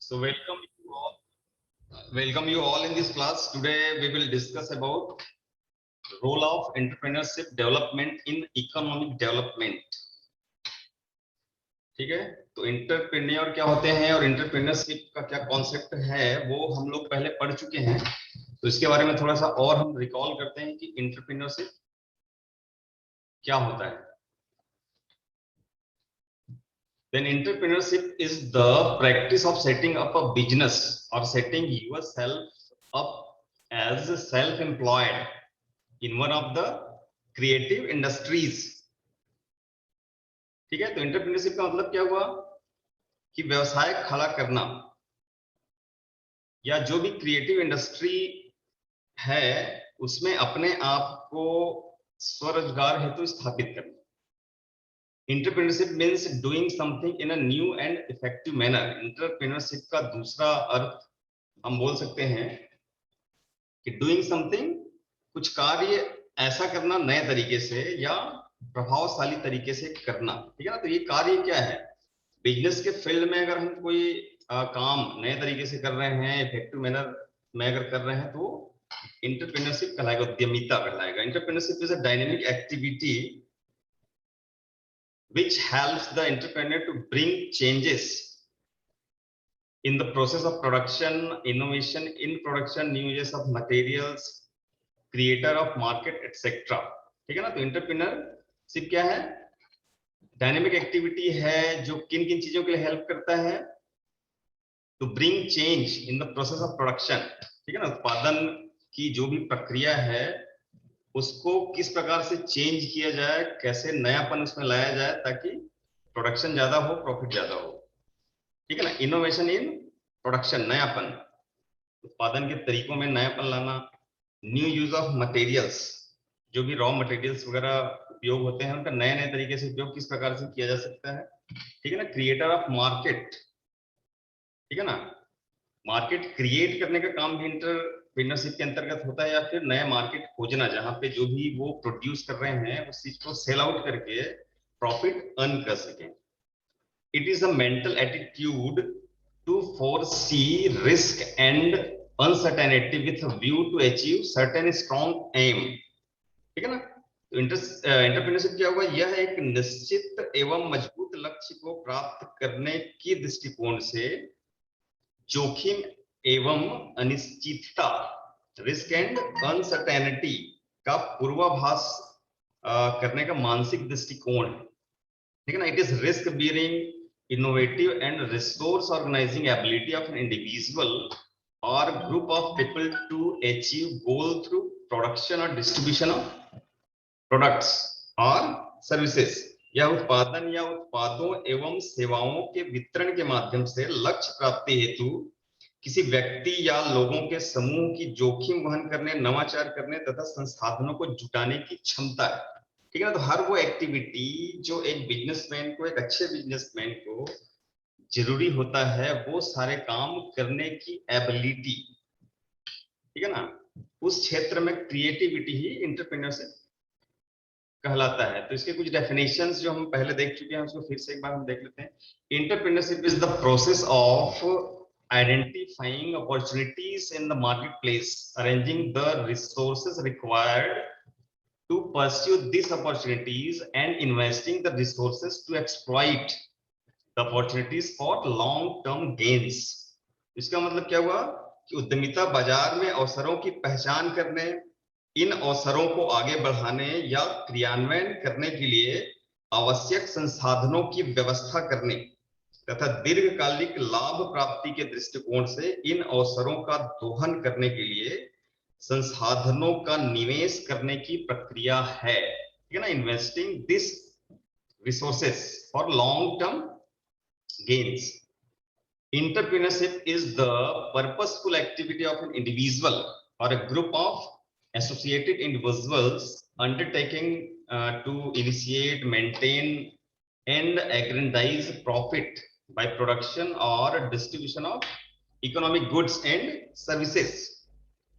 So welcome you all in this class. Today we will discuss about role of entrepreneurship development in economic development. ठीक है, तो entrepreneur क्या होते हैं और एंटरप्रेन्योरशिप का क्या कॉन्सेप्ट है वो हम लोग पहले पढ़ चुके हैं। तो इसके बारे में थोड़ा सा और हम रिकॉल करते हैं कि एंटरप्रेन्योरशिप क्या होता है। Then entrepreneurship is the practice of setting up a business or setting yourself up as self-employed in one of the creative industries. ठीक है, तो एंटरप्रेन्योरशिप का मतलब क्या हुआ कि व्यवसाय खड़ा करना या जो भी क्रिएटिव इंडस्ट्री है उसमें अपने आप को स्वरोजगार हेतु स्थापित करना। Entrepreneurship means doing something in a new and effective manner. Entrepreneurship का दूसरा अर्थ हम बोल सकते हैं कि doing something कुछ कार्य ऐसा करना नए तरीके से या प्रभावशाली तरीके से करना। ठीक है ना, तो ये कार्य क्या है? बिजनेस के फील्ड में अगर हम कोई काम नए तरीके से कर रहे हैं, इफेक्टिव मैनर में अगर कर रहे हैं तो एंटरप्रेन्योरशिप कहलाएगा, उद्यमिता कहलाएगा। Entrepreneurship is a dynamic activity which helps the entrepreneur to bring changes in the process of production, innovation in production, new uses of materials, creator of market, etc. ठीक है ना, तो एंटरप्रेन्योरशिप क्या है? डायनेमिक एक्टिविटी है जो किन किन चीजों के लिए हेल्प करता है? To bring change in the process of production. ठीक है ना, उत्पादन की जो भी प्रक्रिया है उसको किस प्रकार से चेंज किया जाए, कैसे नयापन उसमें लाया जाए ताकि प्रोडक्शन ज्यादा हो, प्रॉफिट ज्यादा हो। ठीक है ना, इनोवेशन इन प्रोडक्शन, नयापन, उत्पादन के तरीकों में नयापन लाना। न्यू यूज ऑफ मटेरियल्स, जो भी रॉ मटेरियल्स वगैरह उपयोग होते हैं उनका नए नए तरीके से उपयोग किस प्रकार से किया जा सकता है। ठीक है ना, क्रिएटर ऑफ मार्केट। ठीक है ना, मार्केट क्रिएट करने का काम भी एंटरप्रेन्योरशिप के अंतर्गत होता है या फिर नया मार्केट खोजना जहां पे जो भी वो प्रोड्यूस कर रहे हैं उस चीज को सेल आउट करके प्रॉफिट अर्न कर सकें। It is a mental attitude to foresee risk and uncertainty with view to achieve certain strong aim. ठीक है ना, तो एंटरप्रेन्योरशिप क्या हुआ? यह एक निश्चित एवं मजबूत लक्ष्य को प्राप्त करने की दृष्टिकोण से जोखिम एवं अनिश्चितता, रिस्क एंड अनसर्टेनिटी का पूर्वाभास करने का मानसिक दृष्टिकोण। ठीक है ना, it is risk bearing innovative and resource organising ability of an individual और group of people to achieve goal through production और डिस्ट्रीब्यूशन ऑफ प्रोडक्ट्स और सर्विसेज, या उत्पादन या उत्पादों एवं सेवाओं के वितरण के माध्यम से लक्ष्य प्राप्ति हेतु किसी व्यक्ति या लोगों के समूह की जोखिम वहन करने, नवाचार करने तथा संसाधनों को जुटाने की क्षमता है। ठीक है ना, तो हर वो एक्टिविटी जो एक बिजनेसमैन को, एक अच्छे बिजनेसमैन को जरूरी होता है, वो सारे काम करने की एबिलिटी। ठीक है ना, उस क्षेत्र में क्रिएटिविटी ही एंटरप्रेन्योरशिप कहलाता है। तो इसके कुछ डेफिनेशंस जो हम पहले देख चुके हैं उसको फिर से एक बार हम देख लेते हैं। Entrepreneurship is the process of identifying opportunities in the marketplace, arranging the resources required to pursue these opportunities and investing the resources to exploit the opportunities for long term gains। इसका मतलब क्या हुआ कि उद्यमिता बाजार में अवसरों की पहचान करने, इन अवसरों को आगे बढ़ाने या क्रियान्वयन करने के लिए आवश्यक संसाधनों की व्यवस्था करने तथा दीर्घकालिक लाभ प्राप्ति के दृष्टिकोण से इन अवसरों का दोहन करने के लिए संसाधनों का निवेश करने की प्रक्रिया है। ठीक है ना, investing this resources for long term gains. Entrepreneurship is the purposeful activity of an individual or a group of associated individuals undertaking to initiate, maintain, and aggrandize profit by production or distribution of economic goods and services।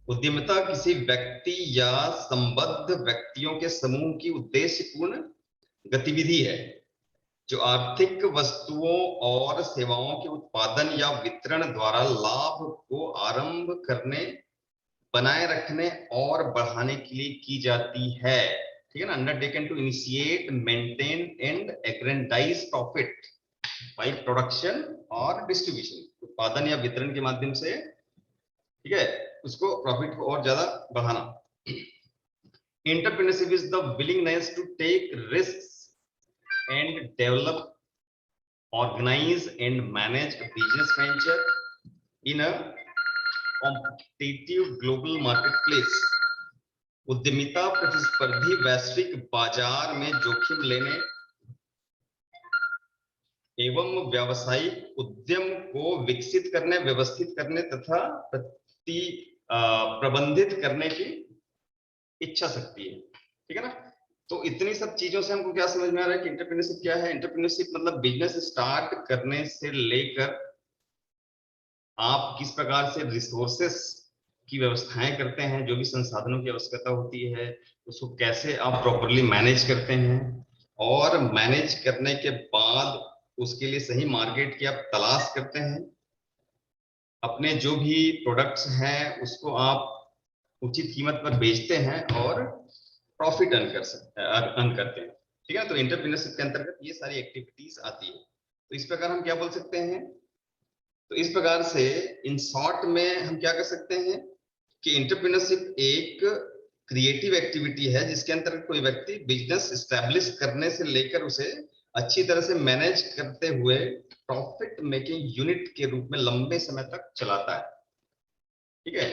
उद्यमिता किसी व्यक्ति या संबद्ध व्यक्तियों के समूह की उद्देश्यपूर्ण गतिविधि है जो आर्थिक वस्तुओं और सेवाओं के उत्पादन या वितरण द्वारा लाभ को आरंभ करने, बनाए रखने और बढ़ाने के लिए की जाती है, ठीक है ना। Undertaken to initiate, maintain and aggrandise profit by production और डिस्ट्रीब्यूशन, उत्पादन या वितरण के माध्यम से, ठीक है, उसको प्रॉफिट को और ज्यादा बढ़ाना। Entrepreneurship is the willingness to take risk and develop, organize and manage a business venture in a competitive global marketplace। उद्यमिता प्रतिस्पर्धी वैश्विक बाजार में जोखिम लेने एवं व्यावसायिक उद्यम को विकसित करने, व्यवस्थित करने तथा प्रबंधित करने की इच्छा शक्ति है, ठीक है ना। तो इतनी सब चीजों से हमको क्या समझ में आ रहा है कि एंटरप्रेन्योरशिप क्या है। एंटरप्रेन्योरशिप मतलब बिजनेस स्टार्ट करने से लेकर आप किस प्रकार से रिसोर्सेस की व्यवस्थाएं करते हैं, जो भी संसाधनों की आवश्यकता होती है उसको कैसे आप प्रॉपरली मैनेज करते हैं, और मैनेज करने के बाद उसके लिए सही मार्केट की आप तलाश करते हैं, अपने जो भी प्रोडक्ट्स हैं उसको आप उचित कीमत पर बेचते हैं और प्रॉफिट अर्न करते हैं, ठीक है। तो एंटरप्रेन्योरशिप के अंतर्गत ये सारी एक्टिविटीज आती है। तो इस प्रकार हम क्या बोल सकते हैं, तो इस प्रकार से इन शॉर्ट में हम क्या कर सकते हैं कि एंटरप्रेन्योरशिप एक क्रिएटिव एक्टिविटी है जिसके अंतर्गत कोई व्यक्ति बिजनेस एस्टैब्लिश करने से लेकर उसे अच्छी तरह से मैनेज करते हुए प्रॉफिट मेकिंग यूनिट के रूप में लंबे समय तक चलाता है, ठीक है।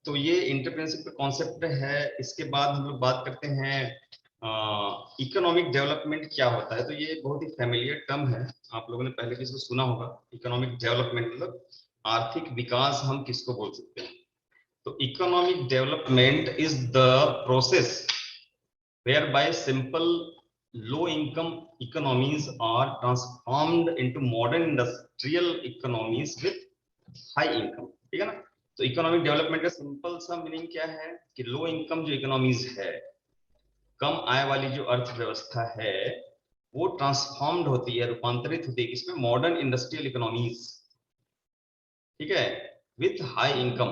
तो ये एंटरप्रेन्योरशिप का कॉन्सेप्ट है। इसके बाद हम लोग बात करते हैं इकोनॉमिक डेवलपमेंट क्या होता है। तो ये बहुत ही फैमिलियर टर्म है, आप लोगों ने पहले भी इसको सुना होगा। इकोनॉमिक डेवलपमेंट मतलब आर्थिक विकास हम किसको बोल सकते हैं। तो economic development is the process whereby simple low income economies are transformed into modern industrial economies with high income, ठीक है ना। तो इकोनॉमिक डेवलपमेंट का सिंपल सा मीनिंग क्या है कि लो इनकम जो इकोनॉमीज है, कम आय वाली जो अर्थव्यवस्था है, वो ट्रांसफॉर्म्ड होती है, रूपांतरित होती है किसमें, मॉडर्न इंडस्ट्रियल इकोनॉमीज, ठीक है, विथ हाई इनकम,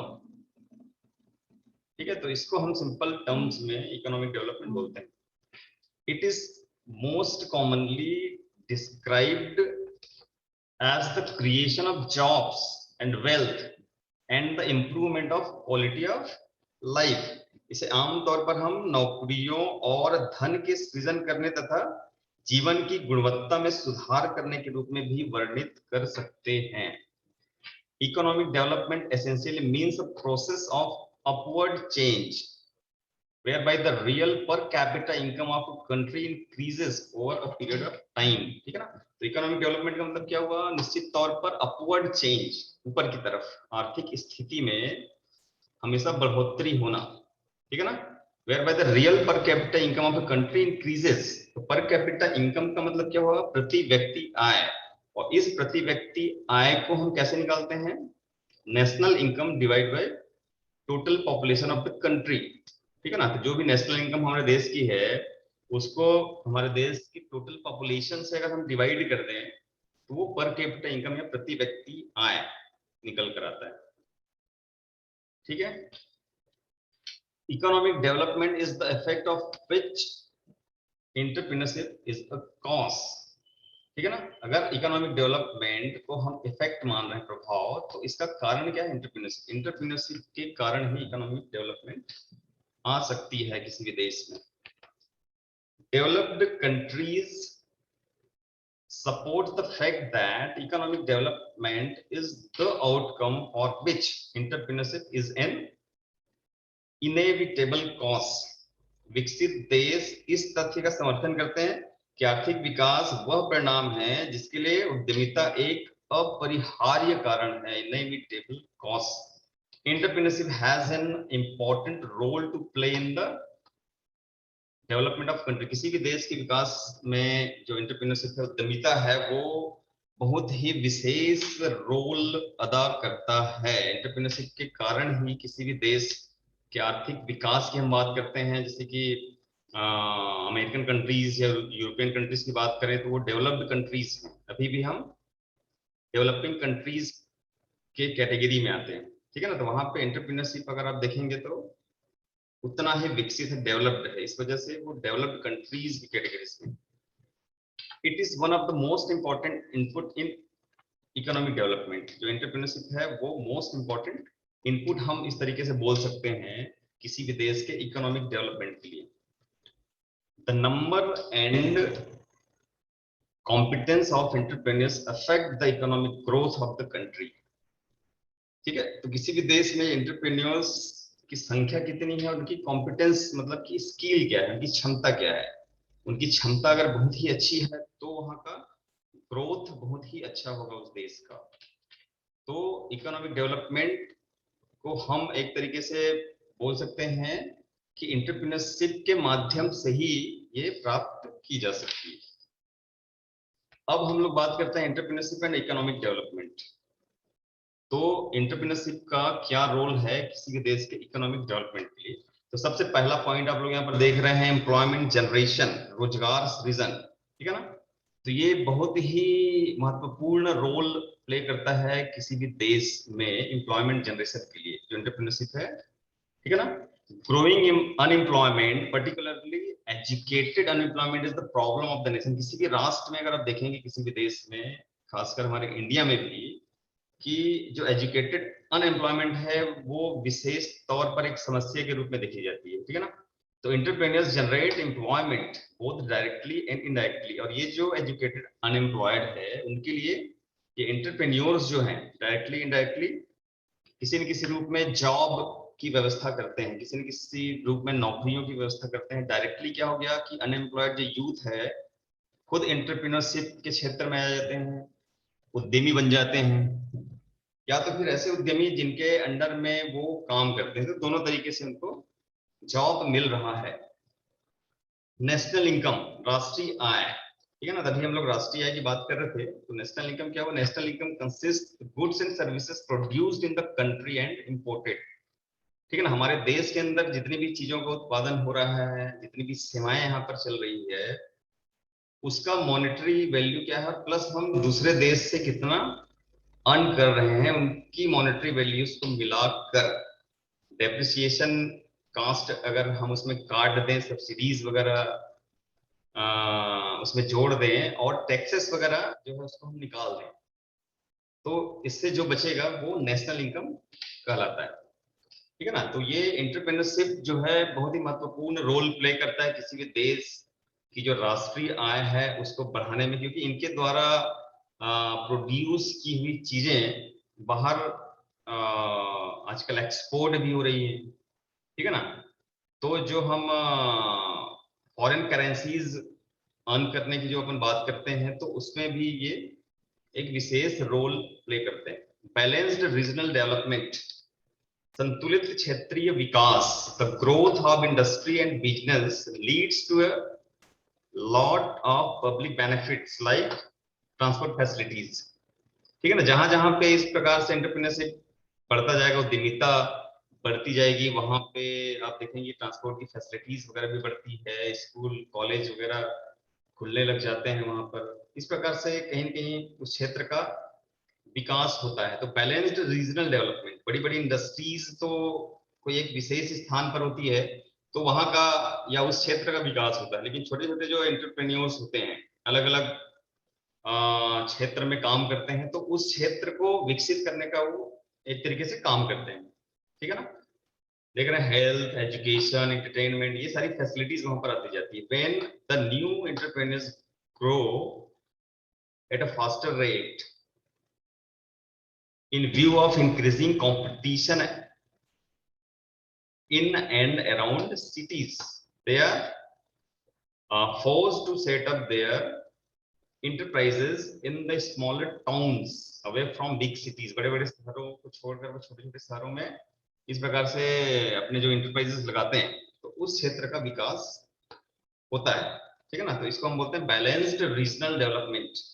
ठीक है। तो इसको हम सिंपल टर्म्स में इकोनॉमिक डेवलपमेंट बोलते हैं। It is most commonly described as the creation of jobs and wealth and the improvement of quality of life। इसे आमतौर पर हम नौकरियों और धन के सृजन करने तथा जीवन की गुणवत्ता में सुधार करने के रूप में भी वर्णित कर सकते हैं। Economic development essentially means a process of upward change whereby the real per capita income of a country increases over a period of time, ठीक है ना। तो इकोनॉमिक डेवलपमेंट का मतलब क्या हुआ, निश्चित तौर पर अपवर्ड चेंज, ऊपर की तरफ आर्थिक स्थिति में हमेशा बढ़ोतरी होना, ठीक है ना। whereby the real per capita income of a country increases। तो पर कैपिटा इनकम का मतलब क्या हुआ, प्रति व्यक्ति आय, और इस प्रति व्यक्ति आय को हम कैसे निकालते हैं, national income divide by total population of the country, ठीक है ना। तो जो भी नेशनल इनकम हमारे देश की है उसको हमारे देश की टोटल पॉपुलेशन से अगर हम डिवाइड कर दें तो वो पर कैपिटा इनकम या प्रति व्यक्ति आय निकल कर आता है, ठीक है। Economic development is the effect of which entrepreneurship is a cause, ठीक है ना। अगर इकोनॉमिक डेवलपमेंट को हम इफेक्ट मान रहे हैं, प्रभाव, तो इसका कारण क्या है, एंटरप्रेन्योरशिप। एंटरप्रेन्योरशिप के कारण ही इकोनॉमिक डेवलपमेंट आ सकती है किसी भी देश में। Developed countries support the fact that economic development is the outcome for which entrepreneurship is an inevitable cause। विकसित देश इस तथ्य का समर्थन करते हैं कि आर्थिक विकास वह परिणाम है जिसके लिए उद्यमिता एक अपरिहार्य कारण है, inevitable cause। Entrepreneurship has an important role to play in the development of country. किसी भी देश के विकास में जो एंटरप्रेन्योरशिप है, उद्यमिता है, वो बहुत ही विशेष रोल अदा करता है। एंटरप्रेन्योरशिप के कारण ही किसी भी देश के आर्थिक विकास की हम बात करते हैं, जैसे कि अमेरिकन कंट्रीज या यूरोपियन कंट्रीज की बात करें तो वो डेवलप्ड कंट्रीज हैं, अभी भी हम डेवलपिंग कंट्रीज के कैटेगरी में आते हैं, ठीक है ना। तो वहां पे एंटरप्रेन्योरशिप अगर आप देखेंगे तो उतना ही विकसित है, डेवलप्ड है, इस वजह से वो डेवलप्ड कंट्रीज की कैटेगरीज में। It is one of the most important input in economic development. जो एंटरप्रेन्योरशिप है वो मोस्ट इंपॉर्टेंट इनपुट हम इस तरीके से बोल सकते हैं किसी भी देश के इकोनॉमिक डेवलपमेंट के लिए। The number and competence of entrepreneurs affect the economic growth of the country। ठीक है, तो किसी भी देश में एंटरप्रेन्योर्स की संख्या कितनी है, उनकी कॉम्पिटेंस मतलब कि स्किल क्या है, उनकी क्षमता क्या है। उनकी क्षमता अगर बहुत ही अच्छी है तो वहां का ग्रोथ बहुत ही अच्छा होगा उस देश का। तो इकोनॉमिक डेवलपमेंट को हम एक तरीके से बोल सकते हैं कि एंटरप्रेन्योरशिप के माध्यम से ही ये प्राप्त की जा सकती है। अब हम लोग बात करते हैं एंटरप्रेन्योरशिप एंड इकोनॉमिक डेवलपमेंट। तो एंटरप्रेन्योरशिप का क्या रोल है किसी भी देश के इकोनॉमिक डेवलपमेंट के लिए। तो सबसे पहला पॉइंट आप लोग यहाँ पर देख रहे हैं एम्प्लॉयमेंट जनरेशन, रोजगार सृजन, ठीक है ना। तो ये बहुत ही महत्वपूर्ण रोल प्ले करता है किसी भी देश में एम्प्लॉयमेंट जनरेशन के लिए जो एंटरप्रेन्योरशिप है, ठीक है ना। Growing unemployment particularly educated unemployment is the problem of the nation. किसी भी राष्ट्र में अगर आप देखेंगे, किसी भी देश में, खासकर हमारे इंडिया में भी, कि जो एजुकेटेड अनएम्प्लॉयमेंट है वो विशेष तौर पर एक समस्या के रूप में देखी जाती है, ठीक है ना। तो entrepreneurs generate employment both directly and indirectly. और ये जो एजुकेटेड अनएम्प्लॉयड है उनके लिए ये एंटरप्रेन्योर्स जो हैं डायरेक्टली इनडायरेक्टली किसी न किसी रूप में जॉब की व्यवस्था करते हैं, किसी न किसी रूप में नौकरियों की व्यवस्था करते हैं। डायरेक्टली क्या हो गया कि अनएम्प्लॉयड जो यूथ है खुद एंटरप्रेन्योरशिप के क्षेत्र में आ जाते हैं, उद्यमी बन जाते हैं, या तो फिर ऐसे उद्यमी जिनके अंडर में वो काम करते हैं। तो दोनों तरीके से उनको जॉब मिल रहा है। नेशनल इनकम, राष्ट्रीय आय, ठीक है ना। तभी हम लोग राष्ट्रीय आय की बात कर रहे थे। तो नेशनल इनकम क्या हुआ, national income consist goods and services produced in the country and imported, ठीक है ना। हमारे देश के अंदर जितनी भी चीजों का उत्पादन हो रहा है, जितनी भी सेवाएं यहाँ पर चल रही है, उसका मॉनेटरी वैल्यू क्या है, प्लस हम दूसरे देश से कितना अर्न कर रहे हैं, उनकी मॉनेटरी वैल्यूज को मिलाकर डेप्रिसिएशन कास्ट अगर हम उसमें काट दें, सब्सिडीज वगैरह उसमें जोड़ दें और टैक्सेस वगैरह जो है उसको हम निकाल दें, तो इससे जो बचेगा वो नेशनल इनकम कहलाता है, ठीक है ना। तो ये एंटरप्रेन्योरशिप जो है बहुत ही महत्वपूर्ण रोल प्ले करता है किसी भी देश की जो राष्ट्रीय आय है उसको बढ़ाने में, क्योंकि इनके द्वारा प्रोड्यूस की हुई चीजें बाहर आजकल एक्सपोर्ट भी हो रही है, ठीक है ना। तो जो हम फॉरेन करेंसीज अर्न करने की जो अपन बात करते हैं तो उसमें भी ये एक विशेष रोल प्ले करते हैं। बैलेंस्ड रीजनल डेवलपमेंट, संतुलित क्षेत्रीय विकास, the growth of industry and business leads to a lot of public benefits like transport facilities, ठीक है ना। जहां जहां पे इस प्रकार से एंटरप्रेन्योरशिप बढ़ता जाएगा, उद्यमिता बढ़ती जाएगी, वहां पे आप देखेंगे ट्रांसपोर्ट की फैसिलिटीज वगैरह भी बढ़ती है, स्कूल कॉलेज वगैरह खुलने लग जाते हैं वहां पर। इस प्रकार से कहीं न कहीं उस क्षेत्र का विकास होता है। तो बैलेंस्ड रीजनल डेवलपमेंट, बड़ी बड़ी इंडस्ट्रीज तो कोई एक विशेष स्थान पर होती है तो वहां का या उस क्षेत्र का विकास होता है, लेकिन छोटे छोटे जो एंटरप्रेन्योर्स होते हैं अलग अलग क्षेत्र में काम करते हैं तो उस क्षेत्र को विकसित करने का वो एक तरीके से काम करते हैं, ठीक है ना। देख रहे हैं हेल्थ, एजुकेशन, एंटरटेनमेंट, ये सारी फैसिलिटीज वहां पर आती जाती है। When the new entrepreneurs grow at a faster rate in view of increasing competition in and around cities, they are forced to set up their enterprises in the smaller towns away from big cities। बड़े बड़े शहरों को छोड़कर वो छोटे छोटे शहरों में इस प्रकार से अपने जो इंटरप्राइजेस लगाते हैं तो उस क्षेत्र का विकास होता है, ठीक है ना। तो इसको हम बोलते हैं बैलेंस्ड रीजनल डेवलपमेंट।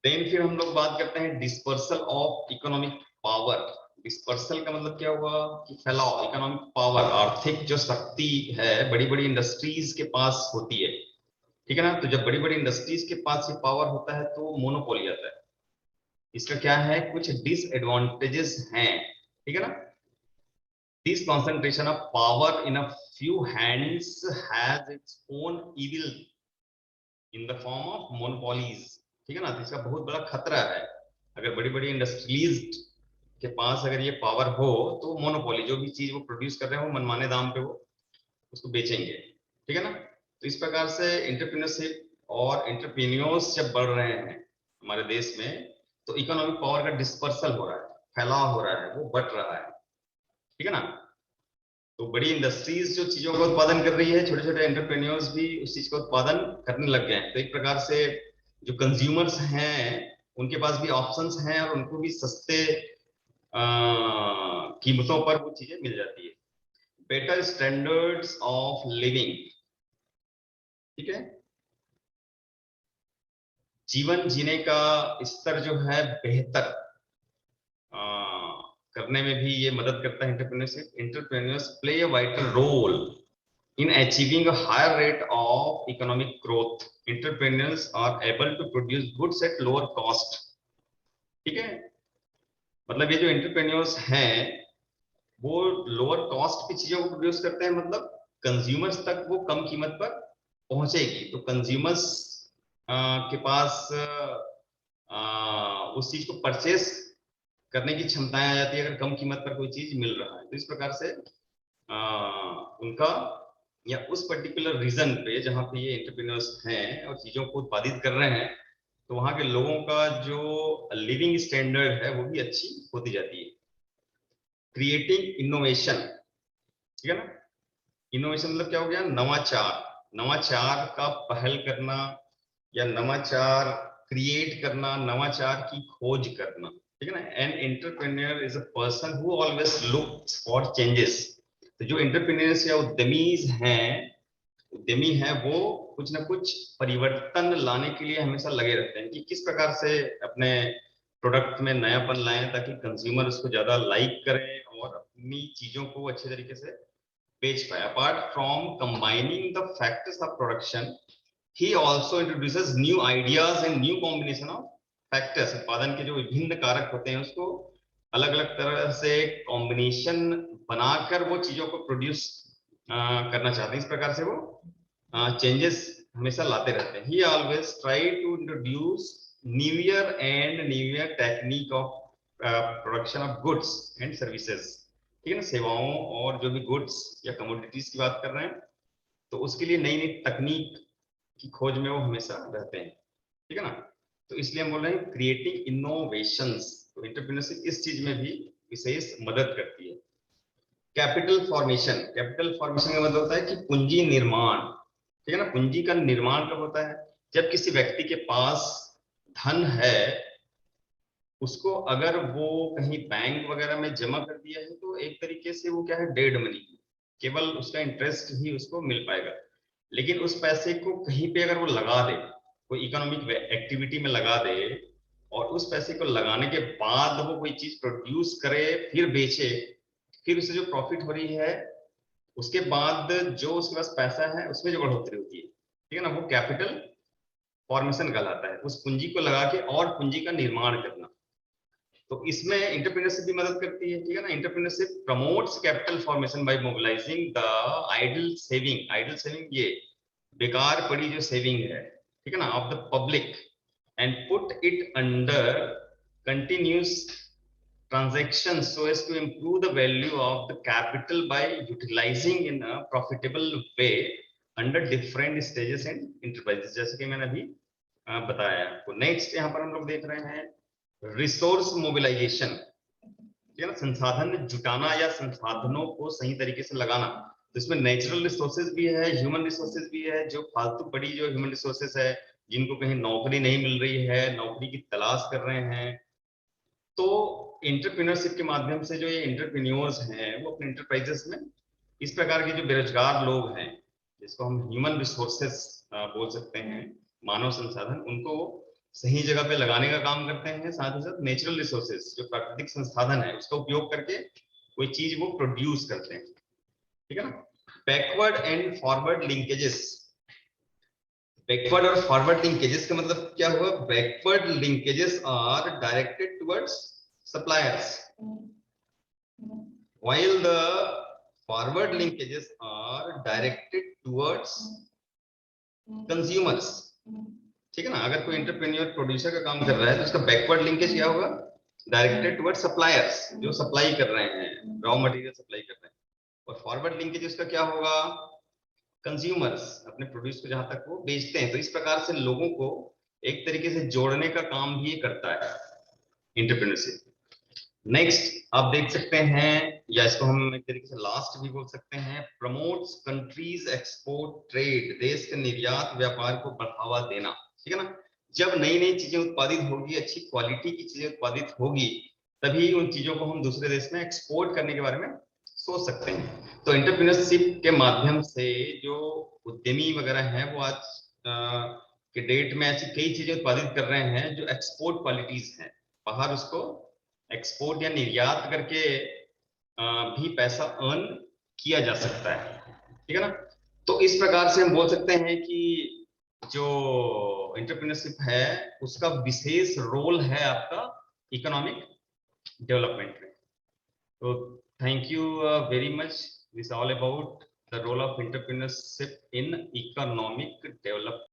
देन फिर हम लोग बात करते हैं dispersal of economic power. Dispersal का मतलब क्या हुआ कि फैलाव, इकोनॉमिक पावर, आर्थिक जो शक्ति है बड़ी बड़ी इंडस्ट्रीज के पास होती है, ठीक है ना। तो जब बड़ी बड़ी इंडस्ट्रीज के पास ये पावर होता है तो मोनोपोली आता है। इसका क्या है, कुछ डिसएडवांटेजेस हैं, ठीक है ना। This concentration of power in a few hands has its own evil in the form of monopolies, ठीक है ना। तो इसका बहुत बड़ा खतरा है, अगर बड़ी बड़ी इंडस्ट्रीज के पास अगर ये पावर हो तो मोनोपोली, जो भी चीज वो प्रोड्यूस कर रहे हैं वो मनमाने दाम पे वो उसको बेचेंगे, ठीक है ना। तो इस प्रकार से एंटरप्रेन्योरशिप और एंटरप्रेन्योर्स जब बढ़ रहे हैं हमारे देश में, तो इकोनॉमिक पावर का डिस्पर्सल हो रहा है, फैलाव हो रहा है, वो बढ़ रहा है, ठीक है ना। तो बड़ी इंडस्ट्रीज जो चीजों का उत्पादन कर रही है, छोटे छोटे एंटरप्रेन्योर्स भी उस चीज का उत्पादन करने लग गए हैं। तो एक प्रकार से जो कंज्यूमर्स हैं उनके पास भी ऑप्शंस हैं और उनको भी सस्ते कीमतों पर वो चीजें मिल जाती है। बेटर स्टैंडर्ड्स ऑफ लिविंग, ठीक है, जीवन जीने का स्तर जो है बेहतर करने में भी ये मदद करता है entrepreneurship. Entrepreneurs play a vital role in achieving a higher rate of economic growth. Entrepreneurs are able to produce goods at lower cost, ठीक है। मतलब ये जो एंटरप्रेन्योर्स हैं वो लोअर कॉस्ट की चीजों को प्रोड्यूस करते हैं, मतलब कंज्यूमर्स तक वो कम कीमत पर पहुंचेगी, तो कंज्यूमर्स के पास उस चीज को परचेस करने की क्षमताएं आ जाती है अगर कम कीमत पर कोई चीज मिल रहा है। तो इस प्रकार से उनका या उस पर्टिकुलर रीजन पे जहां पे ये एंटरप्रेन्योर्स हैं और चीजों को उत्पादित कर रहे हैं, तो वहां के लोगों का जो लिविंग स्टैंडर्ड है वो भी अच्छी होती जाती है। क्रिएटिंग इनोवेशन, ठीक है ना। इनोवेशन मतलब क्या हो गया, नवाचार, नवाचार का पहल करना या नवाचार क्रिएट करना, नवाचार की खोज करना, ठीक है ना। An entrepreneur is a person who always looks for changes. तो जो एंटरप्रेन्योर्स या उद्यमी है वो कुछ ना कुछ परिवर्तन लाने के लिए हमेशा लगे रहते हैं कि किस प्रकार से अपने प्रोडक्ट में नयापन लाएं ताकि कंज्यूमर उसको ज्यादा लाइक करें और अपनी चीजों को अच्छे तरीके से बेच पाए। Apart from combining the factors of production, he also introduces new ideas and new combination of factors. उत्पादन के जो विभिन्न कारक होते हैं उसको अलग अलग तरह से कॉम्बिनेशन बनाकर वो चीजों को प्रोड्यूस करना चाहते हैं। इस प्रकार से वो चेंजेस हमेशा लाते रहते हैं। He always try to introduce newer technique of production of goods and services, ठीक है ना। सेवाओं और जो भी गुड्स या कमोडिटीज की बात कर रहे हैं तो उसके लिए नई नई तकनीक की खोज में वो हमेशा रहते हैं, ठीक है ना। तो इसलिए हम बोल रहे हैं क्रिएटिंग इनोवेशंस। तो एंटरप्रेन्योरशिप इस चीज में भी विशेष मदद करती है। कैपिटल फॉर्मेशन, कैपिटल फॉर्मेशन का मतलब होता है कि पूंजी निर्माण, ठीक है ना। पूंजी का निर्माण कब होता है, जब किसी व्यक्ति के पास धन है, उसको अगर वो कहीं बैंक वगैरह में जमा कर दिया है तो एक तरीके से वो क्या है, डेड मनी, केवल उसका इंटरेस्ट ही उसको मिल पाएगा। लेकिन उस पैसे को कहीं पे अगर वो लगा दे, कोई इकोनॉमिक एक्टिविटी में लगा दे, और उस पैसे को लगाने के बाद वो कोई चीज प्रोड्यूस करे फिर बेचे, फिर उससे जो प्रॉफिट हो रही है उसके बाद जो उसके पास पैसा है उसमें जो बढ़ोतरी होती है, ठीक है ना, वो कैपिटल फॉर्मेशन कहलाता है। उस पूंजी को लगा के और पूंजी का निर्माण करना। तो इसमें एंटरप्रेन्योरशिप भी मदद करती है, ठीक है ना। Entrepreneurship promotes capital formation by mobilising the idle saving, idle saving ये बेकार पड़ी जो सेविंग है, ठीक है ना, of the public, and put it under continuous transactions so as to improve the value of the capital by utilizing in a profitable way under different stages and enterprises, जैसे कि मैंने अभी बताया आपको। नेक्स्ट यहाँ पर हम लोग देख रहे हैं रिसोर्स मोबिलाइजेशन, ठीक है ना, संसाधन जुटाना या संसाधनों को सही तरीके से लगाना। तो इसमें नेचुरल रिसोर्सेज भी है, ह्यूमन रिसोर्सेज भी है। जो फालतू पड़ी जो ह्यूमन रिसोर्सेज है, जिनको कहीं नौकरी नहीं मिल रही है, नौकरी की तलाश कर रहे हैं, तो एंटरप्रेन्योरशिप के माध्यम से जो ये एंटरप्रेन्योर्स हैं वो अपने एंटरप्राइजेस में इस प्रकार के जो बेरोजगार लोग हैं, जिसको हम ह्यूमन रिसोर्सेस बोल सकते हैं, मानव संसाधन, उनको सही जगह पे लगाने का काम करते हैं, साथ ही साथ नेचुरल रिसोर्सेज जो प्राकृतिक संसाधन है उसका उपयोग करके कोई चीज वो प्रोड्यूस करते हैं, ठीक है ना। Backward and forward linkages, backward और फॉरवर्ड लिंकेजेस का मतलब क्या हुआ? Backward linkages are directed towards suppliers, while the forward linkages are directed towards consumers, ठीक है ना। अगर कोई एंटरप्रेन्योर प्रोड्यूसर का काम कर रहा है तो उसका बैकवर्ड लिंकेज क्या होगा? डायरेक्टेड टुवर्ड्स सप्लायर्स, जो सप्लाई कर रहे हैं, रॉ मटेरियल सप्लाई कर रहे हैं। और फॉरवर्ड लिंकेज उसका क्या होगा? कंज्यूमर्स, अपने प्रोड्यूस को जहां तक वो बेचते हैं। तो इस प्रकार से लोगों को एक तरीके से जोड़ने का काम भी करता है एंटरप्रेन्योरशिप। नेक्स्ट आप देख सकते हैं, या इसको हम एक तरीके से लास्ट भी बोल सकते हैं, प्रमोट्स कंट्रीज एक्सपोर्ट ट्रेड, देश के निर्यात व्यापार को बढ़ावा देना, ठीक है ना। जब नई नई चीजें उत्पादित होगी, अच्छी क्वालिटी की चीजें उत्पादित होगी, तभी उन चीजों को हम दूसरे देश में एक्सपोर्ट करने के बारे में सोच सकते हैं। तो एंटरप्रेन्योरशिप के माध्यम से जो उद्यमी वगैरह हैं वो आज के डेट में ऐसी कई चीजें उत्पादित कर रहे हैं जो एक्सपोर्ट क्वालिटीज हैं, बाहर उसको एक्सपोर्ट या निर्यात करके भी पैसा अर्न किया जा सकता है, ठीक है ना। तो इस प्रकार से हम बोल सकते हैं कि जो एंटरप्रेन्योरशिप है उसका विशेष रोल है आपका इकोनॉमिक डेवलपमेंट में। तो thank you very much, this all about the role of entrepreneurship in economic development.